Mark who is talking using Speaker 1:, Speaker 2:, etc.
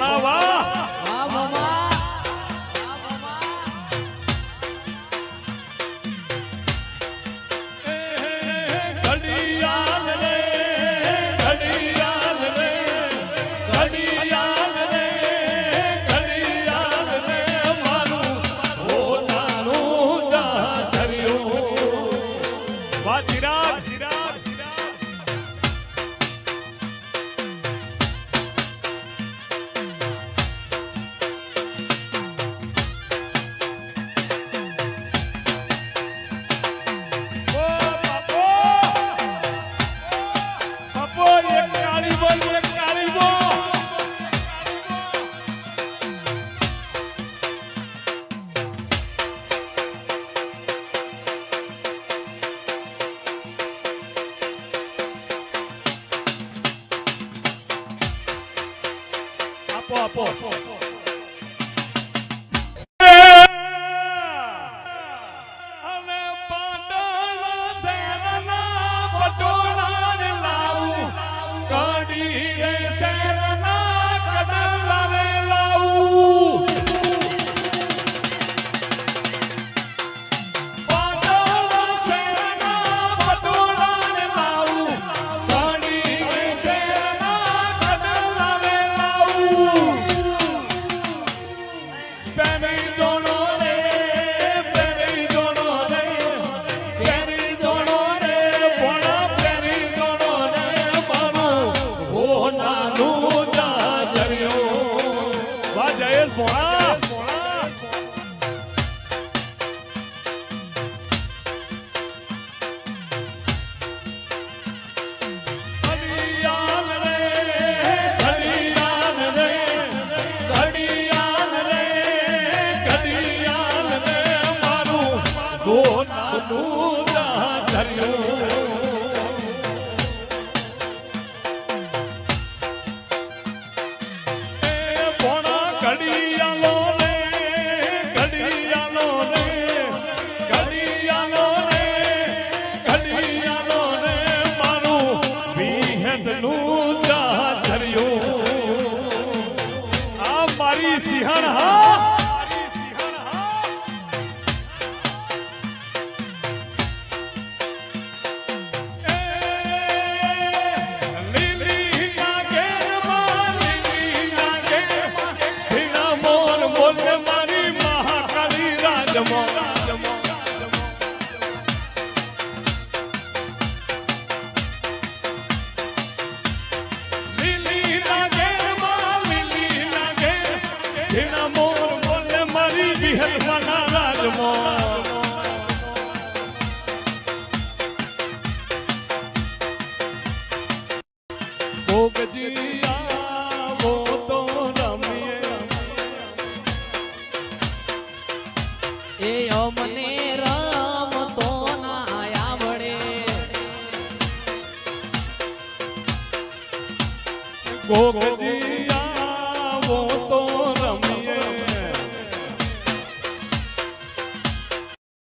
Speaker 1: ભોણા વાહ
Speaker 2: વાહ મામા
Speaker 1: ઘડિયાળ રે ઘડિયાળ રે ઘડિયાળ રે ઘડિયાળ રે મારું ભોણાનું જાજર્યું વાહ ચિરાગ આપો અને પાટણ શહેરના પટોળાને લાવું કાઢી રે શહેરના કડલાને લાવું પાટણ શહેરના પટોળાને લાવું કાઢી રે શહેરના કડલાને લાવું પેરી દોણો રે પેરી દોણો રે પેરી દોણો રે ભોણા પેરી દોણો રે મારું ભોણાનું જાજર્યું વાહ જયેશ ભોણા ઘડિયાળ રે ઘડિયાળ રે ઘડિયાળ રે ઘડિયાળ રે મારું ભોણાનું જાજર્યું એ ભોણા ઘડિયાળો રે ઘડિયાળો રે ઘડિયાળો રે ઘડિયાળો રે મારું વિહતનું જાજર્યું આ મારી સિંહણ હા લીલી લાગે લીલી લાગે ભીના મોર બોલે મારી મહાકાળી રાજમાં લીલી લાગે લીલી લાગે ભીના મોર બોલે મારી વિહતના રાજમાં ભોગજી આવો તો રમીએ
Speaker 2: એ અમને રમતો ના આવડે
Speaker 1: ભોગજી